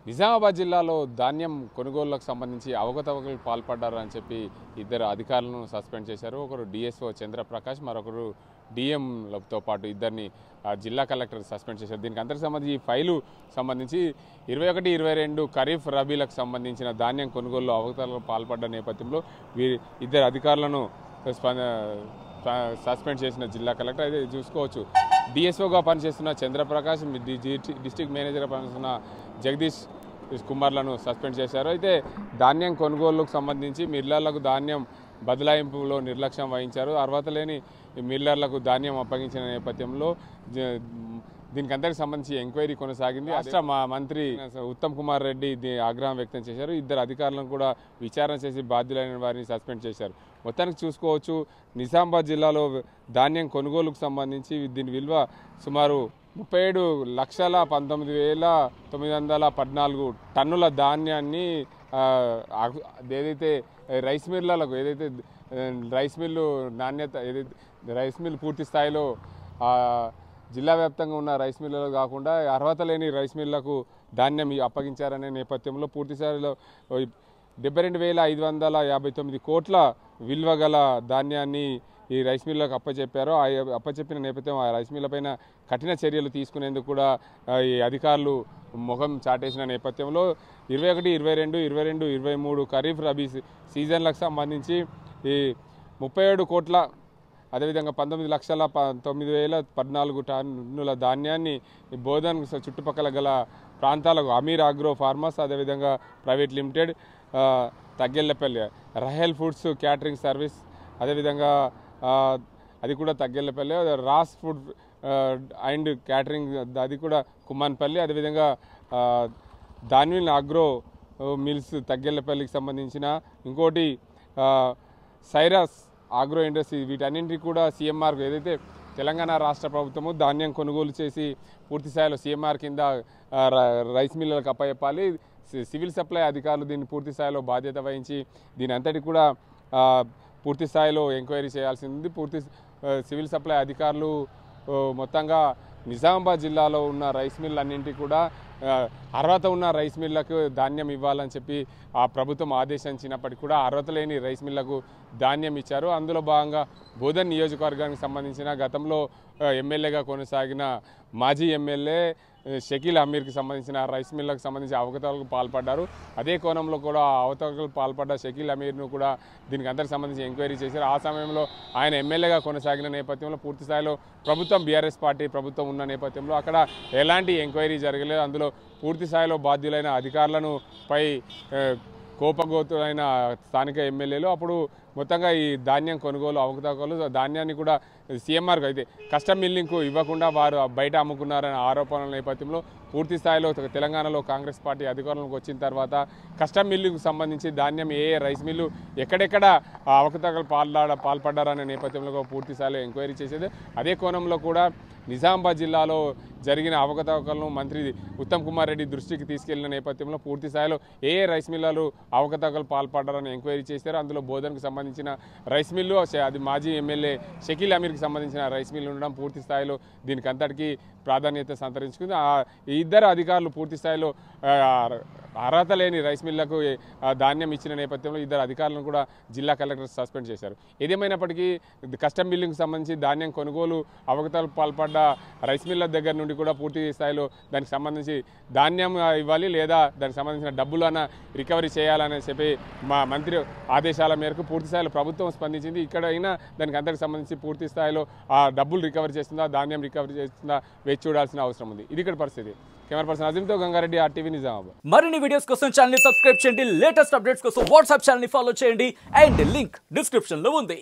నిజామాబాద్ జిల్లాలో ధాన్యం కొనుగోలులకు సంబంధించి అవకతవకలకు పాల్పడ్డారని చెప్పి ఇద్దరు అధికారులను సస్పెండ్ చేశారు. ఒకరు డిఎస్ఓ చంద్రప్రకాష్, మరొకరు డిఎంలతో పాటు ఇద్దరిని జిల్లా కలెక్టర్ సస్పెండ్ చేశారు. దీనికి అందరికి సంబంధించి ఈ ఫైలు సంబంధించి 21, 22 ఖరీఫ్ రబీలకు సంబంధించిన ధాన్యం కొనుగోలులో అవకతవకలకు పాల్పడ్డ నేపథ్యంలో ఇద్దరు అధికారులను సస్పెండ్ చేసిన జిల్లా కలెక్టర్. అయితే చూసుకోవచ్చు, డిఎస్ఓగా పనిచేస్తున్న చంద్రప్రకాష్, డిస్ట్రిక్ట్ మేనేజర్గా పనిచేస్తున్న జగదీష్ కుమార్లను సస్పెండ్ చేశారు. అయితే ధాన్యం కొనుగోలుకు సంబంధించి మిల్లర్లకు ధాన్యం బదలాయింపులో నిర్లక్ష్యం వహించారు. అర్హత లేని మిల్లర్లకు ధాన్యం అప్పగించిన నేపథ్యంలో దీనికి అందరికి సంబంధించి ఎంక్వైరీ కొనసాగింది. రాష్ట్ర మంత్రి ఉత్తమ్ కుమార్ రెడ్డి ఆగ్రహం వ్యక్తం చేశారు. ఇద్దరు అధికారులను కూడా విచారణ చేసి బాధ్యులైన వారిని సస్పెండ్ చేశారు. మొత్తానికి చూసుకోవచ్చు, నిజామాబాద్ జిల్లాలో ధాన్యం కొనుగోలుకు సంబంధించి దీని విలువ సుమారు 37,19,914 టన్నుల ధాన్యాన్ని ఏదైతే రైస్ మిల్లులకు రైస్ మిల్లు నాణ్యత రైస్ మిల్లు పూర్తి స్థాయిలో జిల్లా వ్యాప్తంగా ఉన్న రైస్ మిల్లులు కాకుండా అర్హత లేని రైస్ మిల్లులకు ధాన్యం అప్పగించారనే నేపథ్యంలో పూర్తి స్థాయిలో 72,559 కోట్ల విలువ గల ధాన్యాన్ని ఈ రైస్ మిల్లులకు అప్పచెప్పారు. అప్పచెప్పిన నేపథ్యం ఆ రైస్ మిల్లపైన కఠిన చర్యలు తీసుకునేందుకు కూడా ఈ అధికారులు ముఖం చాటేసిన నేపథ్యంలో 21, 22, 22, 23 ఖరీఫ్ రబీ సీజన్లకు సంబంధించి ఈ 37 కోట్ల అదేవిధంగా 19,09,014 టన్నుల ధాన్యాన్ని బోధన్ చుట్టుపక్కల గల ప్రాంతాలకు అమీర్ అగ్రో ఫార్మర్స్, అదేవిధంగా private limited, Taggellapalli Rahel foods catering service, అదేవిధంగా అది కూడా Taggellapalli Raas food and catering, అది కూడా కుమ్మన్పల్లి, అదేవిధంగా దాన్విల్ అగ్రో మిల్స్ తగ్గెళ్లపల్లికి సంబంధించిన ఇంకోటి సైరస్ ఆగ్రో ఇండస్ట్రీ, వీటన్నింటికి కూడా సీఎంఆర్ ఏదైతే తెలంగాణ రాష్ట్ర ప్రభుత్వము ధాన్యం కొనుగోలు చేసి పూర్తి స్థాయిలో సీఎంఆర్ కింద రైస్ మిల్లులకు అప్పచెప్పాలి. సివిల్ సప్లై అధికారులు దీన్ని పూర్తి స్థాయిలో బాధ్యత వహించి దీని అంతటి కూడా పూర్తి స్థాయిలో ఎంక్వైరీ చేయాల్సింది. సివిల్ సప్లై అధికారులు మొత్తంగా నిజామాబాద్ జిల్లాలో ఉన్న రైస్ మిల్ అన్నింటికి కూడా అర్హత ఉన్న రైస్ మిల్లకు ధాన్యం ఇవ్వాలని చెప్పి ఆ ప్రభుత్వం ఆదేశించినప్పటికీ కూడా అర్హత లేని రైస్ మిల్లకు ధాన్యం ఇచ్చారు. అందులో భాగంగా బోధన్ నియోజకవర్గానికి సంబంధించిన గతంలో ఎమ్మెల్యేగా కొనసాగిన మాజీ ఎమ్మెల్యే షకీల్ అమీర్కి సంబంధించిన రైస్ మిల్లకు సంబంధించి అవకతవకలకు పాల్పడ్డారు. అదే కోణంలో కూడా అవకతవకలకు పాల్పడ్డ షకీల్ అమీర్ను కూడా దీనికి అందరికి సంబంధించి ఎంక్వైరీ చేశారు. ఆ సమయంలో ఆయన ఎమ్మెల్యేగా కొనసాగిన నేపథ్యంలో పూర్తి స్థాయిలో ప్రభుత్వం బీఆర్ఎస్ పార్టీ ప్రభుత్వం ఉన్న నేపథ్యంలో అక్కడ ఎలాంటి ఎంక్వైరీ జరగలేదు. అందులో పూర్తి స్థాయిలో బాధ్యులైన అధికారులను పై కోపగోతులైన స్థానిక ఎమ్మెల్యేలు అప్పుడు మొత్తంగా ఈ ధాన్యం కొనుగోలు అవకతవకలు ధాన్యాన్ని కూడా సీఎంఆర్కు అయితే కస్టమ్ మిల్లింగ్కు ఇవ్వకుండా వారు బయట అమ్ముకున్నారనే ఆరోపణల నేపథ్యంలో పూర్తి స్థాయిలో తెలంగాణలో కాంగ్రెస్ పార్టీ అధికారంలోకి వచ్చిన తర్వాత కస్టమ్ మిల్లుకు సంబంధించి ధాన్యం ఏ రైస్ మిల్లు ఎక్కడెక్కడ అవకతవకలు పాల్పడ్డారనే నేపథ్యంలో పూర్తి స్థాయిలో ఎంక్వైరీ చేసేది. అదే కోణంలో కూడా నిజామాబాద్ జిల్లాలో జరిగిన అవకతవకలను మంత్రి ఉత్తమ్ కుమార్ రెడ్డి దృష్టికి తీసుకెళ్లిన నేపథ్యంలో పూర్తి స్థాయిలో ఏ రైస్ మిల్లులు అవకతవకలు పాల్పడ్డారని ఎంక్వైరీ చేశారు. అందులో బోధనకు సంబంధించిన రైస్ మిల్లు, అది మాజీ ఎమ్మెల్యే షకీల్ అమీర్కి సంబంధించిన రైస్ మిల్లు ఉండడం పూర్తి స్థాయిలో దీనికి అంతటికీ ప్రాధాన్యత సంతరించుకుంది. ఈ ఇద్దరు అధికారులు పూర్తి స్థాయిలో అర్హత లేని రైస్ మిల్లకు ధాన్యం ఇచ్చిన నేపథ్యంలో ఇద్దరు అధికారులను కూడా జిల్లా కలెక్టర్ సస్పెండ్ చేశారు. ఏదేమైనప్పటికీ కస్టమ్ మిల్లింగ్కి సంబంధించి ధాన్యం కొనుగోలు అవకతవకలకు పాల్పడ్డ రైస్ మిల్ల దగ్గర నుండి కూడా పూర్తి స్థాయిలో దానికి సంబంధించి ధాన్యం ఇవ్వాలి, లేదా దానికి సంబంధించిన డబ్బులన్నా రికవరీ చేయాలని చెప్పి మా మంత్రి ఆదేశాల మేరకు పూర్తి స్థాయిలో ప్రభుత్వం స్పందించింది. ఇక్కడ అయినా దానికి అందరికి సంబంధించి పూర్తి స్థాయిలో ఆ డబ్బులు రికవరీ చేస్తుందా, ధాన్యం రికవరీ చేస్తుందా వేచి చూడాల్సిన అవసరం ఉంది. ఇది ఇక్కడ పరిస్థితి. కెమెరా పర్సన్ అజీమ్తో గంగారెడ్డి, RTV నిజామాబాద్. మరిన్ని వీడియోస్ కోసం ఛానల్ ని సబ్స్క్రైబ్ చేయండి, లేటెస్ట్ అప్డేట్స్ కోసం వాట్సాప్ ఛానల్ ని ఫాలో చేయండి అండ్ లింక్ డిస్క్రిప్షన్ లో ఉంది.